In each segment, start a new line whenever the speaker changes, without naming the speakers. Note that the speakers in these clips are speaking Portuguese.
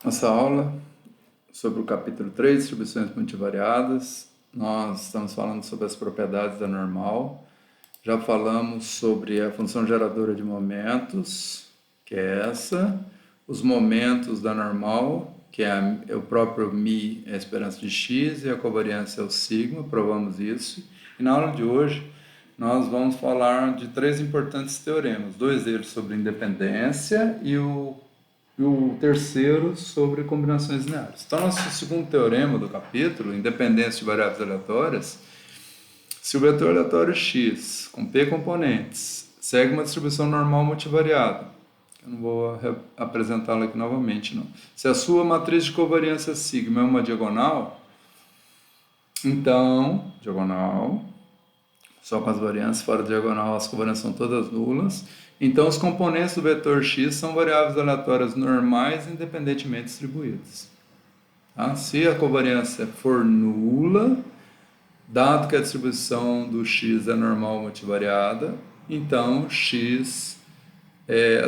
Nossa aula sobre o capítulo 3, distribuições multivariadas. Nós estamos falando sobre as propriedades da normal. Já falamos sobre a função geradora de momentos, que é essa, os momentos da normal, que é o próprio μ, é a esperança de x, e a covariância é o sigma, provamos isso. E na aula de hoje, nós vamos falar de três importantes teoremas, dois deles sobre independência e o terceiro sobre combinações lineares. Então, nosso segundo teorema do capítulo, independência de variáveis aleatórias, se o vetor aleatório x, com p componentes, segue uma distribuição normal multivariada, eu não vou apresentá-la aqui novamente, não. Se a sua matriz de covariância sigma é uma diagonal, então, diagonal, só com as variâncias, fora da diagonal as covariâncias são todas nulas. Então, os componentes do vetor x são variáveis aleatórias normais independentemente distribuídas. Tá? Se a covariância for nula, dado que a distribuição do x é normal multivariada, então as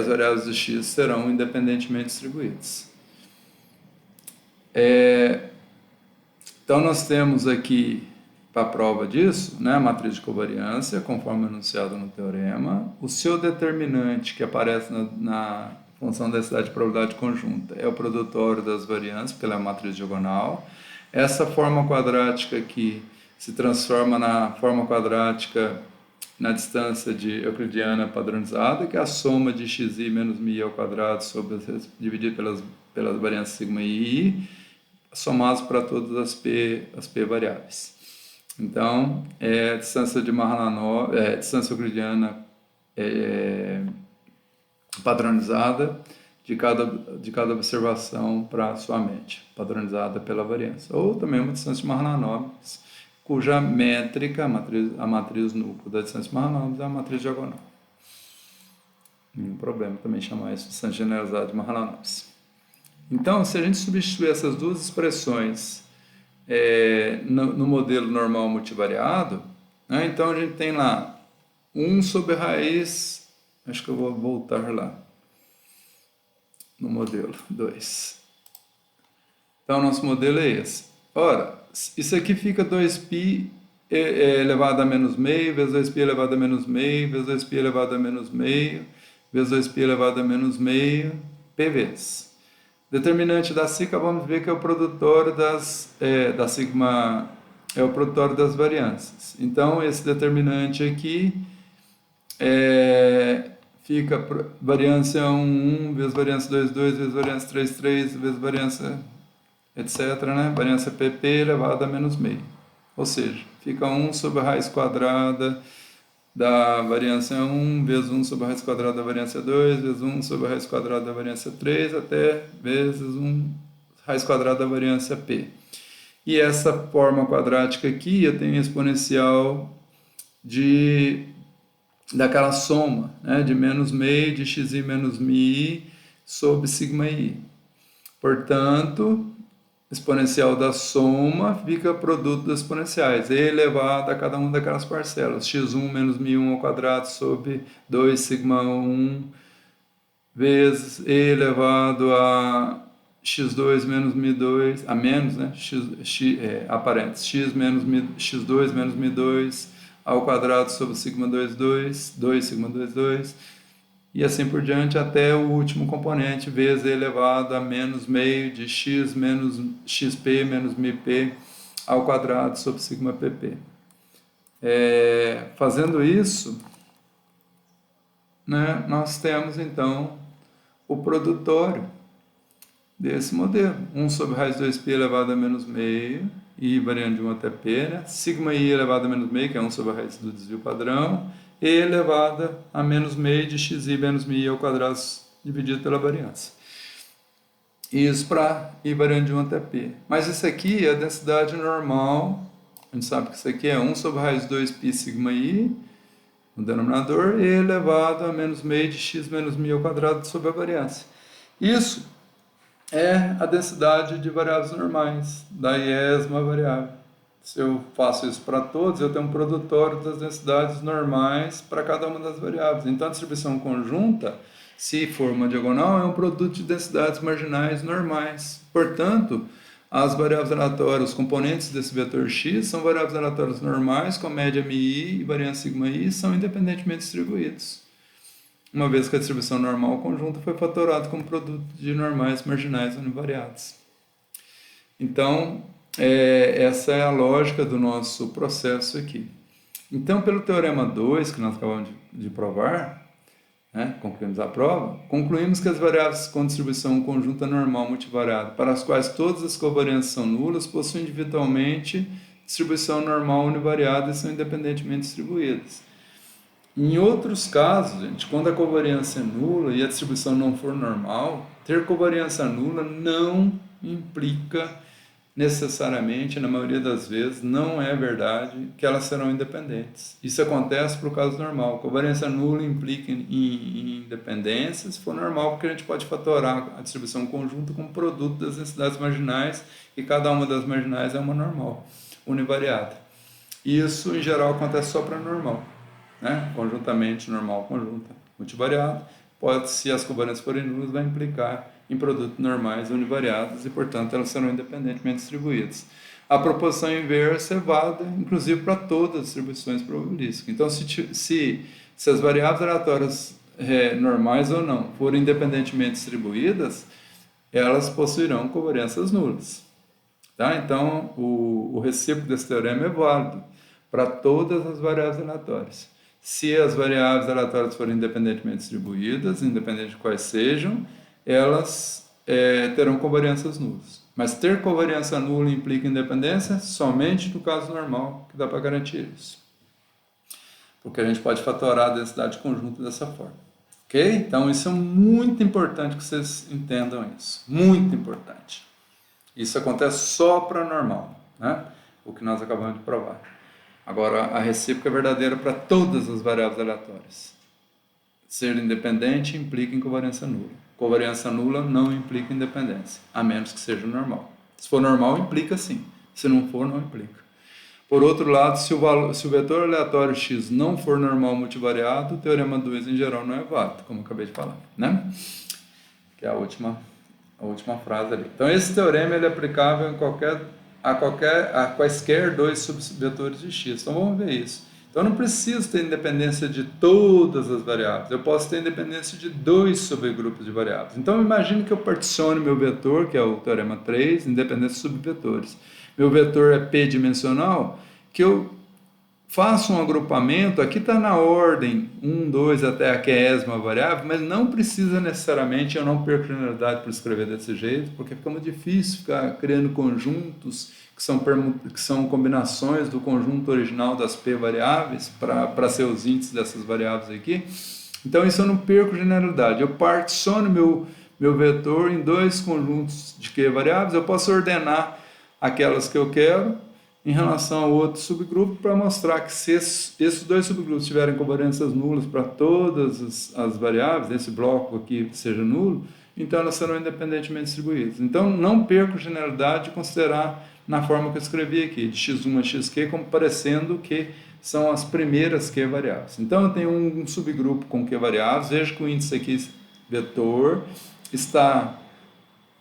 variáveis do x serão independentemente distribuídas. Então, nós temos aqui, para a prova disso, né, a matriz de covariância, conforme anunciado no teorema. O seu determinante, que aparece na função da densidade de probabilidade conjunta, é o produtório das variâncias, porque ela é a matriz diagonal. Essa forma quadrática aqui se transforma na forma quadrática na distância de euclidiana padronizada, que é a soma de xi menos mi ao quadrado dividido pelas variâncias sigma e i, somados para todas as p variáveis. Então, a distância de Mahalanobis, distância euclidiana padronizada de cada observação para a sua mente, padronizada pela variância. Ou também uma distância de Mahalanobis, cuja métrica, a matriz núcleo da distância de Mahalanobis é a matriz diagonal. Nenhum problema também chamar isso de distância generalizada de Mahalanobis. Então, se a gente substituir essas duas expressões no modelo normal multivariado, né, então a gente tem lá 1 sobre raiz, acho que eu vou voltar lá, no modelo 2. Então, nosso modelo é esse. Ora, isso aqui fica 2π elevado a menos meio, vezes 2π elevado a menos meio, vezes 2π elevado a menos meio, vezes 2π elevado a menos meio, p vezes. Determinante da sigma, vamos ver que é o produtório da sigma, é o produtório das variâncias. Então, esse determinante aqui fica variância 1, 1, vezes variância 2, 2, vezes variância 3, 3, vezes variância, etc., né? Variância pp elevado a menos meio. Ou seja, fica 1 sobre a raiz quadrada da variância 1, vezes 1 sobre a raiz quadrada da variância 2, vezes 1 sobre a raiz quadrada da variância 3, até vezes 1 raiz quadrada da variância p. E essa forma quadrática aqui, eu tenho exponencial daquela soma, né, de menos meio de xi menos mi sobre sigma i. Portanto, exponencial da soma fica produto dos exponenciais, e elevado a cada uma daquelas parcelas, x1 menos mi1 ao quadrado sobre 2 sigma 1 vezes e elevado a x2 menos mi2, a menos, né, aparentes, x2 menos mi2 ao quadrado sobre sigma 2, 2 sigma 2, 2, e assim por diante até o último componente, vezes elevado a menos meio de x menos xp menos μp ao quadrado sobre sigma pp. Fazendo isso, né, nós temos então o produtório desse modelo. 1 sobre raiz 2π elevado a menos meio, i variando de 1 até p, né? Sigma i elevado a menos meio, que é 1 sobre a raiz do desvio padrão, e elevada a menos meio de xi menos mi ao quadrado dividido pela variância. Isso para i variando de 1 até p. Mas isso aqui é a densidade normal, a gente sabe que isso aqui é 1 sobre a raiz 2π sigma i, no denominador, e elevado a menos meio de x menos mi ao quadrado sobre a variância. Isso é a densidade de variáveis normais, da iésima variável. Se eu faço isso para todos, eu tenho um produtório das densidades normais para cada uma das variáveis. Então, a distribuição conjunta Se for uma diagonal, é um produto de densidades marginais normais. Portanto, as variáveis aleatórias, os componentes desse vetor x são variáveis aleatórias normais com a média mi e variância sigma i são independentemente distribuídos, uma vez que a distribuição normal conjunta foi fatorada como produto de normais marginais univariados. Então, essa é a lógica do nosso processo aqui. Então, pelo teorema 2, que nós acabamos de provar, né, concluímos a prova, concluímos que as variáveis com distribuição conjunta normal multivariada, para as quais todas as covariâncias são nulas, possuem individualmente distribuição normal univariada e são independentemente distribuídas. Em outros casos, gente, quando a covariância é nula e a distribuição não for normal, ter covariância nula não implica necessariamente, na maioria das vezes, não é verdade que elas serão independentes. Isso acontece por caso normal. Covariância nula implica em independência, se for normal, porque a gente pode fatorar a distribuição conjunta como produto das densidades marginais e cada uma das marginais é uma normal, univariada. Isso, em geral, acontece só para normal, né? Conjuntamente, normal, conjunta, multivariada. Pode, se as covariâncias forem nulas, vai implicar em produtos normais univariados e, portanto, elas serão independentemente distribuídas. A proposição inversa é válida, inclusive, para todas as distribuições probabilísticas. Então, se as variáveis aleatórias normais ou não forem independentemente distribuídas, elas possuirão covariâncias nulas. Tá? Então, o recíproco desse teorema é válido para todas as variáveis aleatórias. Se as variáveis aleatórias forem independentemente distribuídas, independente de quais sejam, elas terão covariâncias nulas. Mas ter covariância nula implica independência somente no caso normal, que dá para garantir isso. Porque a gente pode fatorar a densidade conjunta dessa forma. Ok? Então, isso é muito importante que vocês entendam isso. Muito importante. Isso acontece só para normal, né? O que nós acabamos de provar. Agora, a recíproca é verdadeira para todas as variáveis aleatórias. Ser independente implica em covariância nula. Covariância nula não implica independência, a menos que seja normal. Se for normal, implica sim. Se não for, não implica. Por outro lado, se o vetor aleatório x não for normal multivariado, o teorema 2 em geral não é válido, como eu acabei de falar, né? Que é a última frase ali. Então, esse teorema ele é aplicável a quaisquer dois subvetores de x. Então, vamos ver isso. Então, eu não preciso ter independência de todas as variáveis. Eu posso ter independência de dois subgrupos de variáveis. Então, imagine que eu particione meu vetor, que é o teorema 3, independência de subvetores. Meu vetor é p-dimensional, que eu faço um agrupamento, aqui está na ordem 1, 2 até a quésima variável, mas não precisa necessariamente, eu não perco generalidade por escrever desse jeito, porque fica muito difícil ficar criando conjuntos que são combinações do conjunto original das p variáveis para ser os índices dessas variáveis aqui. Então, isso eu não perco generalidade. Eu particiono meu vetor em dois conjuntos de q variáveis, eu posso ordenar aquelas que eu quero em relação ao outro subgrupo para mostrar que se esses dois subgrupos tiverem covariâncias nulas para todas as variáveis, esse bloco aqui seja nulo, então elas serão independentemente distribuídas. Então, não perco generalidade de considerar na forma que eu escrevi aqui, de x1 a xq, como parecendo que são as primeiras q variáveis. Então, eu tenho um subgrupo com q variáveis, veja que o índice aqui, vetor, está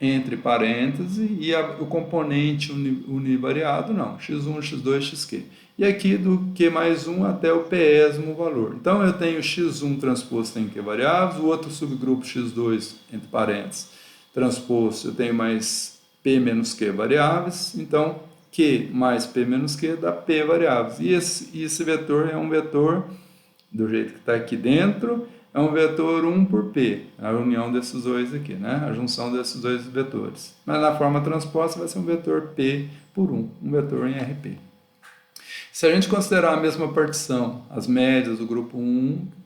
entre parênteses e o componente univariado não, x1, x2, xq. E aqui do q mais 1 até o pésimo valor. Então, eu tenho x1 transposto em q variáveis, o outro subgrupo x2, entre parênteses, transposto, eu tenho mais p menos q variáveis, então q mais p menos q dá p variáveis. E esse vetor é um vetor, do jeito que está aqui dentro, é um vetor 1 por p, a união desses dois aqui, né? A junção desses dois vetores. Mas na forma transposta vai ser um vetor p por 1, um vetor em RP. Se a gente considerar a mesma partição, as médias do grupo 1,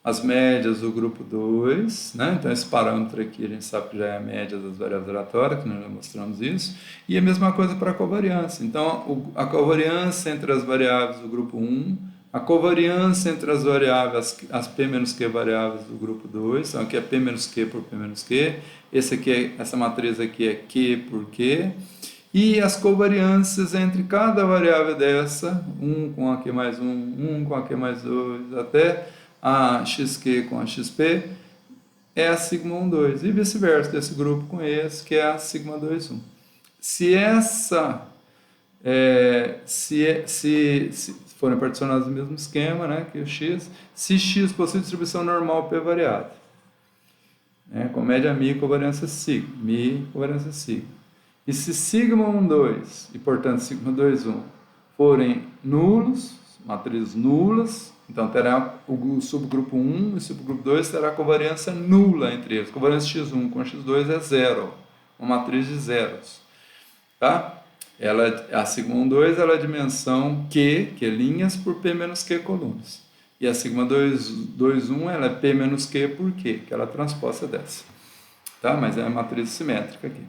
as médias do grupo 2, né? Então esse parâmetro aqui a gente sabe que já é a média das variáveis aleatórias, que nós já mostramos isso, e a mesma coisa para a covariância. Então a covariância entre as variáveis do grupo 1, a covariância entre as variáveis, as p menos q variáveis do grupo 2, então aqui é p menos q por p menos q, essa matriz aqui é q por q, e as covariâncias entre cada variável dessa, 1 com a q mais 1, 1 com a q mais 2, até a xq com a xp, é a sigma 1, 2, e vice-versa, desse grupo com esse, que é a sigma 2, 1. Se essa, se forem particionados no mesmo esquema, né, que o x, se x possui distribuição normal p variada, né, com média mi e covariância sigma, mi covariância sigma. E se sigma 1, 2 e, portanto, sigma 2, 1 forem nulos, matrizes nulas, então terá o subgrupo 1 e o subgrupo 2 terá covariância nula entre eles. Covariância x1 com x2 é zero, uma matriz de zeros. Tá? A sigma 1, 2 ela é a dimensão Q, que é linhas, por P menos Q colunas. E a sigma 2, 2, 1 ela é P menos Q por Q, que ela é a transposta dessa. Tá? Mas é uma matriz simétrica aqui.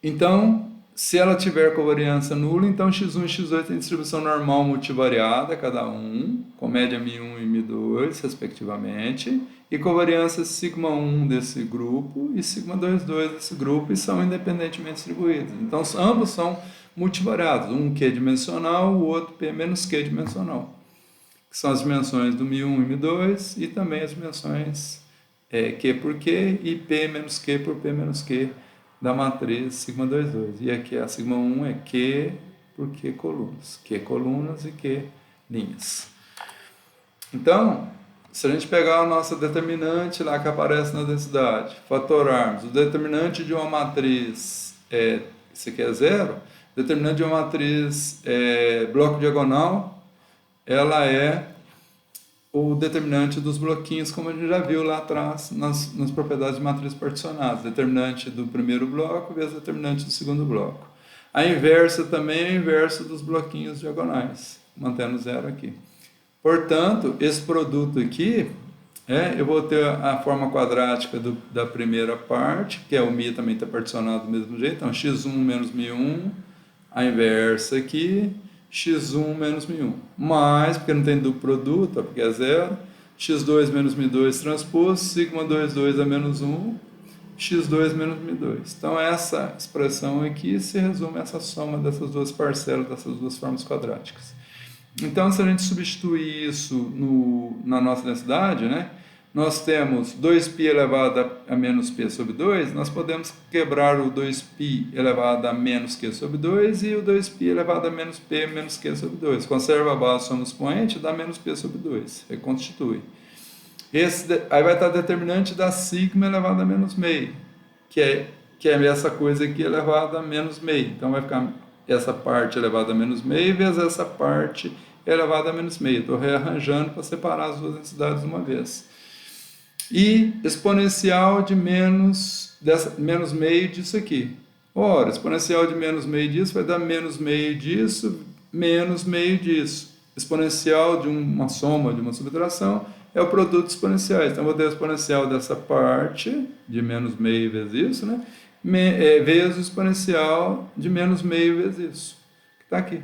Então, se ela tiver covariância nula, então x1 e x2 têm distribuição normal multivariada, cada um, com média μ1 e μ2, respectivamente, e covariância sigma 1 desse grupo e sigma 2, 2 desse grupo, e são independentemente distribuídos. Então, ambos são multivariados, um Q dimensional, o outro P menos Q dimensional, que são as dimensões do μ1 e μ2, e também as dimensões Q por Q e P menos Q por P menos Q, da matriz sigma 2, 2. E aqui a sigma 1 é Q por Q colunas. Q colunas e Q linhas. Então, se a gente pegar a nossa determinante lá que aparece na densidade, fatorarmos o determinante de uma matriz, isso aqui é zero, o determinante de uma matriz bloco diagonal, ela é o determinante dos bloquinhos, como a gente já viu lá atrás nas propriedades de matrizes particionadas. Determinante do primeiro bloco vezes determinante do segundo bloco. A inversa também é a inversa dos bloquinhos diagonais, mantendo zero aqui. Portanto, esse produto aqui, eu vou ter a forma quadrática da primeira parte, que é o μ também está particionado do mesmo jeito, então x1 menos μ1, a inversa aqui, x1 menos μ1, mais, porque não tem duplo produto, porque é zero, x2 menos μ2 transposto, sigma 2, 2 a menos 1, x2 menos μ2. Então, essa expressão aqui se resume a essa soma dessas duas parcelas, dessas duas formas quadráticas. Então, se a gente substituir isso na nossa densidade, né, nós temos 2π elevado a menos p sobre 2, nós podemos quebrar o 2π elevado a menos q sobre 2 e o 2π elevado a menos p menos q sobre 2. Conserva a base, soma expoente, dá menos p sobre 2, reconstitui. Aí vai estar determinante da sigma elevado a menos meio, que é essa coisa aqui elevada a menos meio. Então vai ficar essa parte elevada a menos meio vezes essa parte elevada a menos meio. Estou rearranjando para separar as duas densidades de uma vez. E exponencial de menos meio disso aqui. Ora, exponencial de menos meio disso vai dar menos meio disso, menos meio disso. Exponencial de uma soma, de uma subtração, é o produto de exponenciais. Então, vou ter o exponencial dessa parte, de menos meio vezes isso, né? Vezes o exponencial de menos meio vezes isso, que está aqui.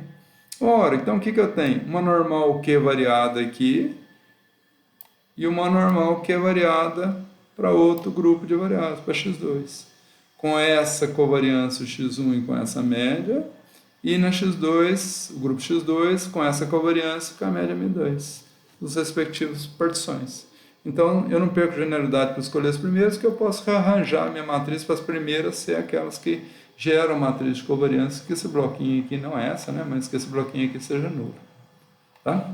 Ora, então o que eu tenho? Uma normal Q variada aqui, e uma normal que é variada para outro grupo de variáveis, para x2. Com essa covariância, o x1 e com essa média, e na x2, o grupo x2, com essa covariância com a média μ2, os respectivos partições. Então, eu não perco generalidade para escolher as primeiras, que eu posso rearranjar a minha matriz para as primeiras ser aquelas que geram matriz de covariância, que esse bloquinho aqui não é essa, né, mas que esse bloquinho aqui seja nulo. Tá?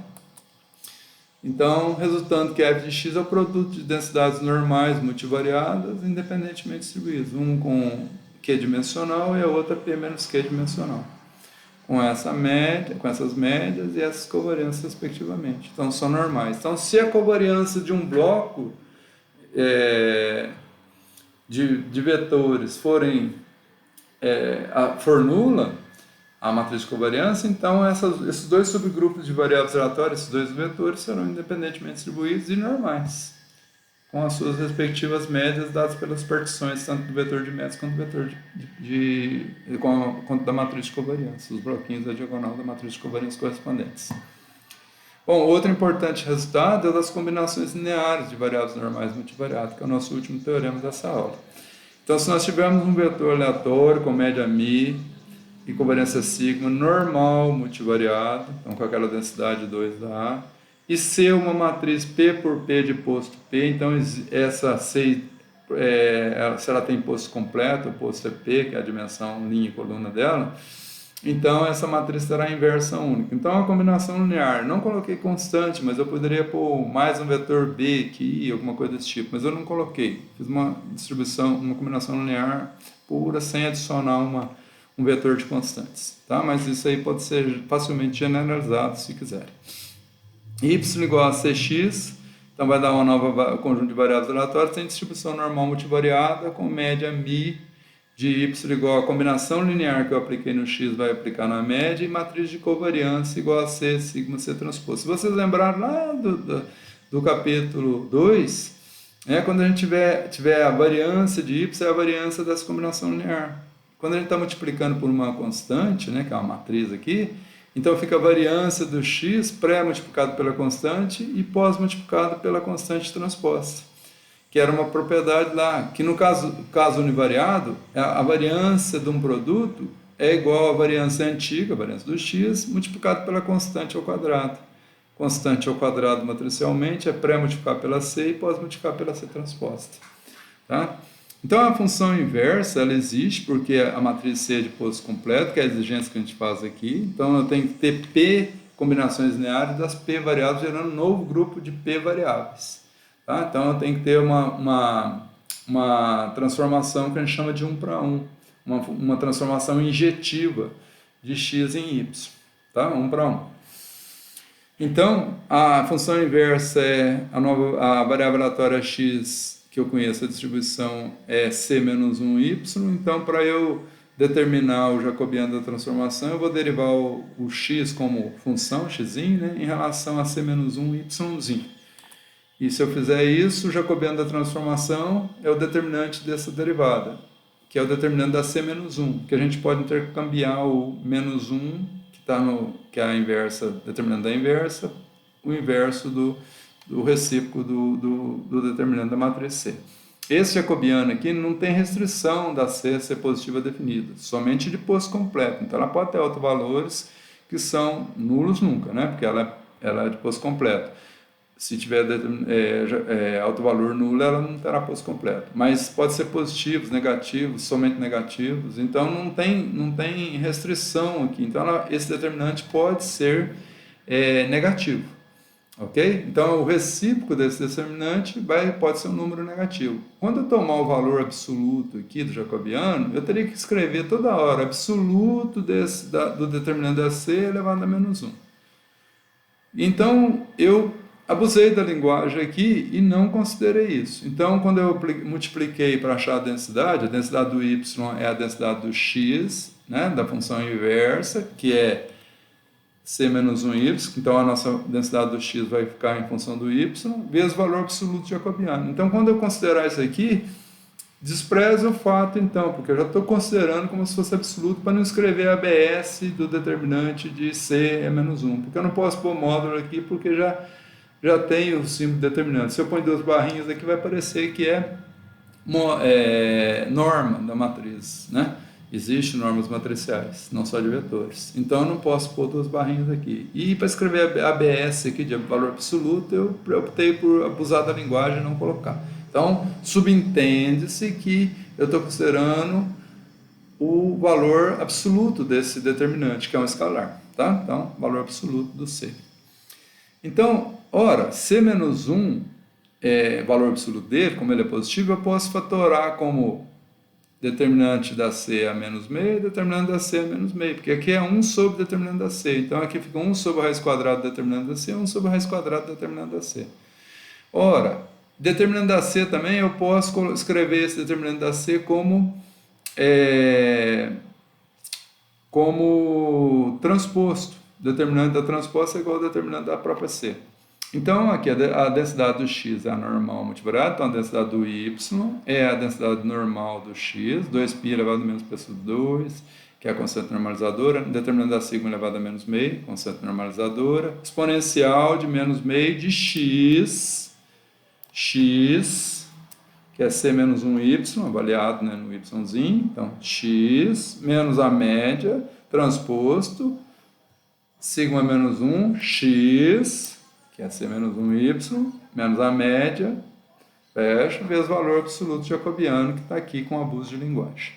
Então, resultando que f de x é o produto de densidades normais multivariadas, independentemente distribuídas. Um com Q dimensional e a outra P menos Q dimensional. Com essa média, com essas médias e essas covariâncias respectivamente. Então, são normais. Então, se a covariância de um bloco de vetores for nula, a matriz de covariância, então esses dois subgrupos de variáveis aleatórias, esses dois vetores, serão independentemente distribuídos e normais, com as suas respectivas médias dadas pelas partições, tanto do vetor de médias quanto do vetor quanto da matriz de covariância, os bloquinhos da diagonal da matriz de covariância correspondentes. Bom, outro importante resultado é das combinações lineares de variáveis normais multivariadas, que é o nosso último teorema dessa aula. Então, se nós tivermos um vetor aleatório com média μ, e covariância sigma normal multivariado, então com aquela densidade 2A, e C uma matriz P por P de posto P, então essa C, se ela tem posto completo, o posto é P, que é a dimensão linha e coluna dela, então essa matriz terá inversa única. Então a combinação linear, não coloquei constante, mas eu poderia pôr mais um vetor B aqui, alguma coisa desse tipo, mas eu não coloquei. Fiz uma distribuição, uma combinação linear pura, sem adicionar um vetor de constantes, tá? Mas isso aí pode ser facilmente generalizado se quiserem. Y igual a Cx, então vai dar uma nova conjunto de variáveis aleatórias, tem distribuição normal multivariada com média μ de y igual a combinação linear que eu apliquei no x vai aplicar na média, e matriz de covariância igual a C, sigma C transposto. Se vocês lembrarem lá do capítulo 2, quando a gente tiver a variância de y, é a variância dessa combinação linear. Quando a gente está multiplicando por uma constante, que é uma matriz aqui, então fica a variância do x pré-multiplicado pela constante e pós-multiplicado pela constante transposta, que era uma propriedade lá, que no caso univariado, a variância de um produto é igual à variância antiga, a variância do x, multiplicado pela constante ao quadrado. Constante ao quadrado matricialmente é pré-multiplicado pela C e pós-multiplicado pela C transposta. Tá? Então a função inversa, ela existe porque a matriz C é de posto completo, que é a exigência que a gente faz aqui. Então eu tenho que ter P combinações lineares das P variáveis, gerando um novo grupo de P variáveis. Tá? Então eu tenho que ter uma transformação que a gente chama de 1 para 1, uma transformação injetiva de x em y, tá? 1 para 1. Então a função inversa é a variável aleatória x que eu conheço, a distribuição é c menos 1y, então para eu determinar o jacobiano da transformação, eu vou derivar o x como função, x, em relação a c menos 1, y. E se eu fizer isso, o jacobiano da transformação é o determinante dessa derivada, que é o determinante da C menos 1, que a gente pode intercambiar o menos 1, que é a inversa, determinante da inversa, o inverso do recíproco do determinante da matriz C. Esse jacobiano aqui não tem restrição da C ser positiva definida, somente de posto completo. Então ela pode ter autovalores que são nulos nunca, porque ela é de posto completo. Se tiver autovalor nulo, ela não terá posto completo. Mas pode ser positivos, negativos, somente negativos. Então não tem restrição aqui. Então esse determinante pode ser negativo. Ok? Então o recíproco desse determinante pode ser um número negativo. Quando eu tomar o valor absoluto aqui do jacobiano, eu teria que escrever toda hora absoluto do determinante da C elevado a menos 1. Então eu abusei da linguagem aqui e não considerei isso. Então, quando eu multipliquei para achar a densidade do y é a densidade do x, da função inversa, que é c menos 1y, então a nossa densidade do x vai ficar em função do y, vezes o valor absoluto jacobiano. Então, quando eu considerar isso aqui, despreza o fato, então, porque eu já estou considerando como se fosse absoluto para não escrever ABS do determinante de c é menos 1, porque eu não posso pôr módulo aqui, porque já tem o símbolo determinante. Se eu ponho 2 barrinhas aqui, vai parecer que é norma da matriz, Existem normas matriciais, não só de vetores. Então, eu não posso pôr 2 barrinhas aqui. E para escrever ABS aqui de valor absoluto, eu optei por abusar da linguagem e não colocar. Então, subentende-se que eu estou considerando o valor absoluto desse determinante, que é um escalar. Tá? Então, valor absoluto do C. Então, ora, C menos 1, valor absoluto dele, como ele é positivo, eu posso fatorar como determinante da C é a menos meio, determinante da C é a menos meio, porque aqui é 1 sobre determinante da C. Então, aqui fica 1 sobre a raiz quadrada do determinante da C, 1 sobre a raiz quadrada do determinante da C. Ora, determinante da C também, eu posso escrever esse determinante da C como transposto. Determinante da transposta é igual ao determinante da própria C. Então, aqui a densidade do x é a normal multivariada, então a densidade do y é a densidade normal do x, 2π elevado a menos π sobre 2, que é a constante normalizadora, determinante da sigma elevado a menos meio, constante normalizadora, exponencial de menos meio de x, que é c menos 1y, avaliado no yzinho, então x menos a média, transposto, sigma menos 1, x, que que é C menos 1Y, menos a média, fecha, vezes o valor absoluto jacobiano, que está aqui com abuso de linguagem.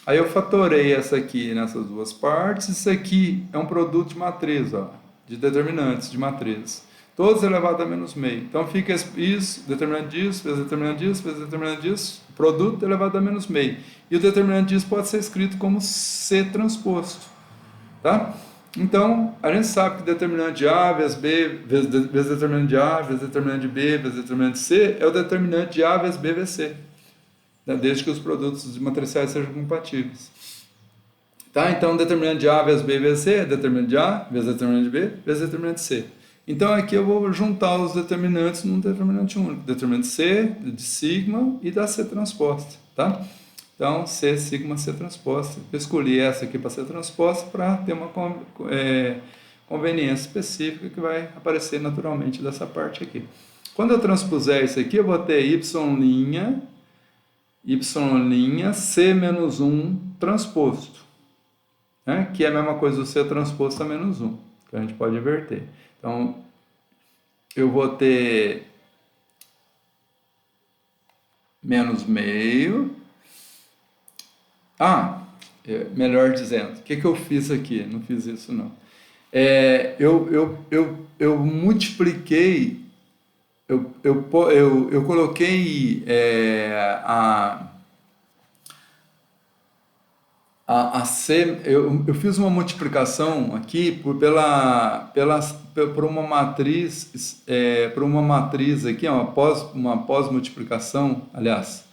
Aí eu fatorei essa aqui nessas duas partes. Isso aqui é um produto de matriz, ó, de determinantes de matriz. Todos elevado a menos meio. Então fica isso, determinante disso, vezes determinante disso, vezes determinante disso, produto elevado a menos meio. E o determinante disso pode ser escrito como C transposto. Tá? Então, a gente sabe que determinante de A vezes B, vezes determinante de A, vezes determinante de B, vezes determinante de C, é o determinante de A vezes B vezes C. Desde que os produtos matriciais sejam compatíveis. Tá? Então, determinante de A vezes B vezes C é determinante de A vezes determinante de B vezes determinante de C. Então, aqui eu vou juntar os determinantes num determinante único. Determinante C, de sigma e da C transposta. Tá? Então, C, sigma, C transposta. Eu escolhi essa aqui para ser transposta para ter uma conveniência específica que vai aparecer naturalmente dessa parte aqui. Quando eu transpuser isso aqui, eu vou ter y' C menos 1 transposto, né? Que é a mesma coisa do C transposto a menos 1, que a gente pode inverter. Então, eu vou ter menos meio. Melhor dizendo, o que eu fiz aqui? Não fiz isso, não. Eu multipliquei, eu coloquei a C, eu fiz uma multiplicação aqui por uma matriz, aqui, uma pós-multiplicação, aliás.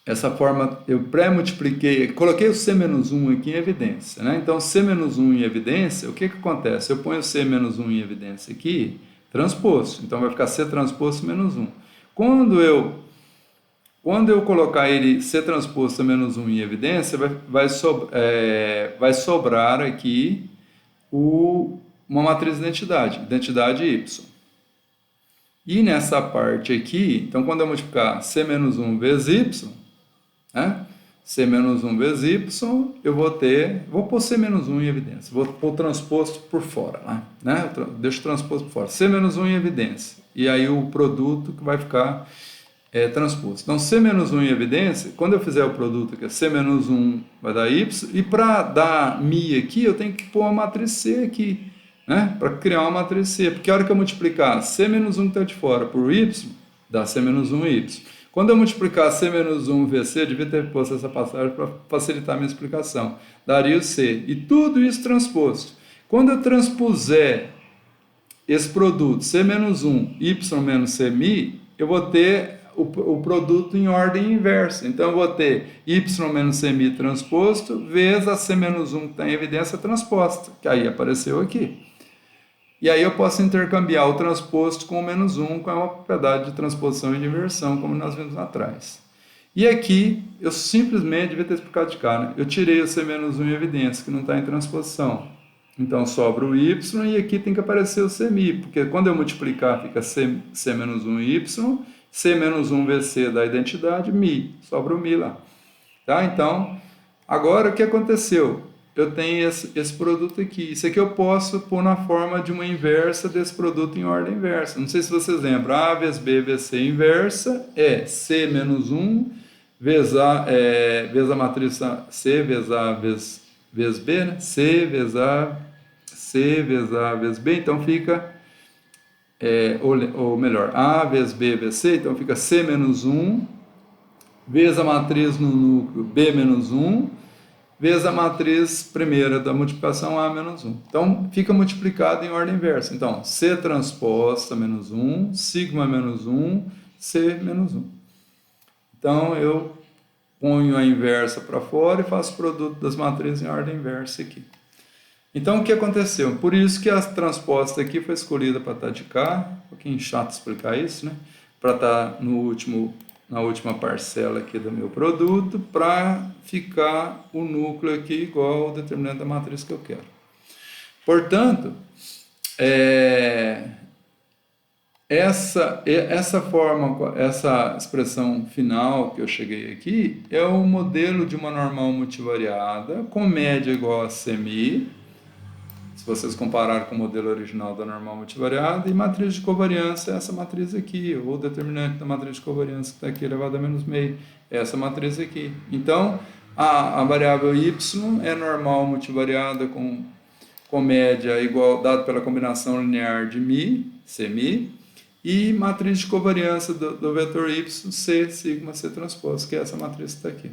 Essa forma, eu pré-multipliquei, coloquei o C-1 aqui em evidência, né? Então, C-1 em evidência, o que acontece? Eu ponho o C-1 em evidência aqui, transposto, então vai ficar C transposto menos 1. Quando eu colocar ele C transposto menos 1 em evidência, vai sobrar aqui uma matriz de identidade Y. E nessa parte aqui, então quando eu multiplicar C menos 1 vezes Y, né? C menos 1 vezes Y, eu vou pôr C menos 1 em evidência, vou pôr o transposto por fora, né? Deixo o transposto por fora, C menos 1 em evidência, e aí o produto que vai ficar transposto. Então, C menos 1 em evidência, quando eu fizer o produto aqui, C menos 1 vai dar Y, e para dar Mi aqui, eu tenho que pôr uma matriz C aqui, né? Para criar uma matriz C, porque a hora que eu multiplicar C menos 1 que está de fora por Y, dá C menos 1 Y. Quando eu multiplicar C menos 1 vezes C, eu devia ter posto essa passagem para facilitar a minha explicação, daria o C, e tudo isso transposto. Quando eu transpuser esse produto, C menos 1, Y menos C Mi, eu vou ter o produto em ordem inversa. Então, eu vou ter y menos CMI transposto vezes a C menos 1 que está em evidência transposta, que aí apareceu aqui. E aí eu posso intercambiar o transposto com o menos 1, com uma propriedade de transposição e de inversão, como nós vimos lá atrás. E aqui, eu simplesmente, devia ter explicado de cá, né? Eu tirei o C menos 1 em evidência, que não está em transposição. Então, sobra o y, e aqui tem que aparecer o CMI, porque quando eu multiplicar, fica C menos 1 y, C menos 1 vezes C da identidade, Mi, sobra o Mi lá. Tá? Então, agora o que aconteceu? Eu tenho esse produto aqui. Isso aqui eu posso pôr na forma de uma inversa desse produto em ordem inversa. Não sei se vocês lembram, A vezes B vezes C inversa é C menos 1 vezes a matriz C vezes A vezes B, né? C vezes A, C vezes A vezes B, então fica... ou melhor, A vezes B vezes C, então fica C menos 1, vezes a matriz no núcleo B menos 1, vezes a matriz primeira da multiplicação A menos 1. Então, fica multiplicado em ordem inversa. Então, C transposta menos 1, sigma menos 1, C menos 1. Então, eu ponho a inversa para fora e faço o produto das matrizes em ordem inversa aqui. Então, o que aconteceu? Por isso que a transposta aqui foi escolhida para estar de cá. Um pouquinho chato explicar isso, né? Para estar na última parcela aqui do meu produto, para ficar o núcleo aqui igual ao determinante da matriz que eu quero. Portanto, essa forma, essa expressão final que eu cheguei aqui, é o modelo de uma normal multivariada com média igual a CMI, se vocês compararem com o modelo original da normal multivariada, e matriz de covariância é essa matriz aqui, ou determinante da matriz de covariância que está aqui elevado a menos meio, é essa matriz aqui. Então, a variável y é normal multivariada com média igual, dado pela combinação linear de μ, Cμ, e matriz de covariância do vetor y, C, sigma, C transpose, que é essa matriz que está aqui.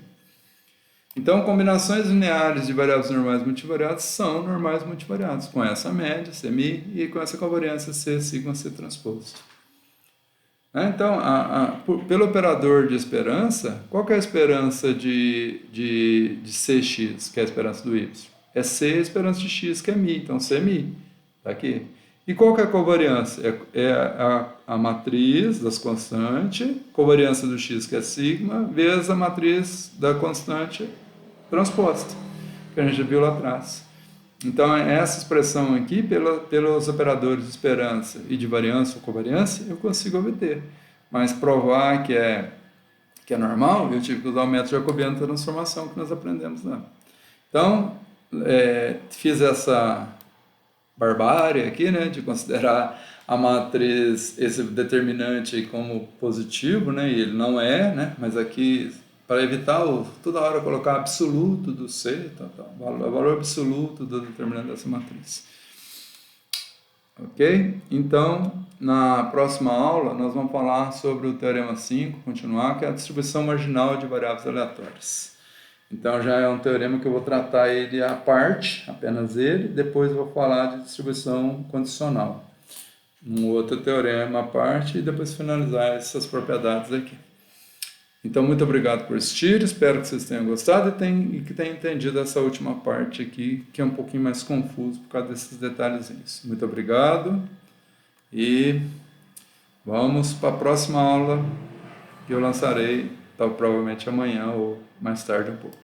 Então, combinações lineares de variáveis normais multivariadas são normais multivariadas, com essa média, Cμ, e com essa covariância C, sigma, C transposto. Então, pelo operador de esperança, qual que é a esperança de Cx, que é a esperança do y? É C a esperança de x, que é μ, então Cμ, está aqui. E qual que é a covariância? É a matriz das constantes, covariância do x, que é sigma, vezes a matriz da constante transposta, que a gente viu lá atrás. Então, essa expressão aqui, pelos operadores de esperança e de variância ou covariância, eu consigo obter. Mas provar que é normal, eu tive que usar o método jacobiano de transformação que nós aprendemos lá. Então, fiz essa barbárie aqui, né, de considerar a matriz, esse determinante como positivo, né, e ele não é, né, mas aqui, para evitar toda hora colocar absoluto do C, o valor absoluto do determinante dessa matriz. Ok? Então, na próxima aula, nós vamos falar sobre o teorema 5, continuar, que é a distribuição marginal de variáveis aleatórias. Então, já é um teorema que eu vou tratar ele à parte, apenas ele, depois eu vou falar de distribuição condicional. Um outro teorema à parte e depois finalizar essas propriedades aqui. Então, muito obrigado por assistir, espero que vocês tenham gostado e que tenham entendido essa última parte aqui, que é um pouquinho mais confuso por causa desses detalhezinhos. Muito obrigado e vamos para a próxima aula que eu lançarei, provavelmente amanhã ou mais tarde um pouco.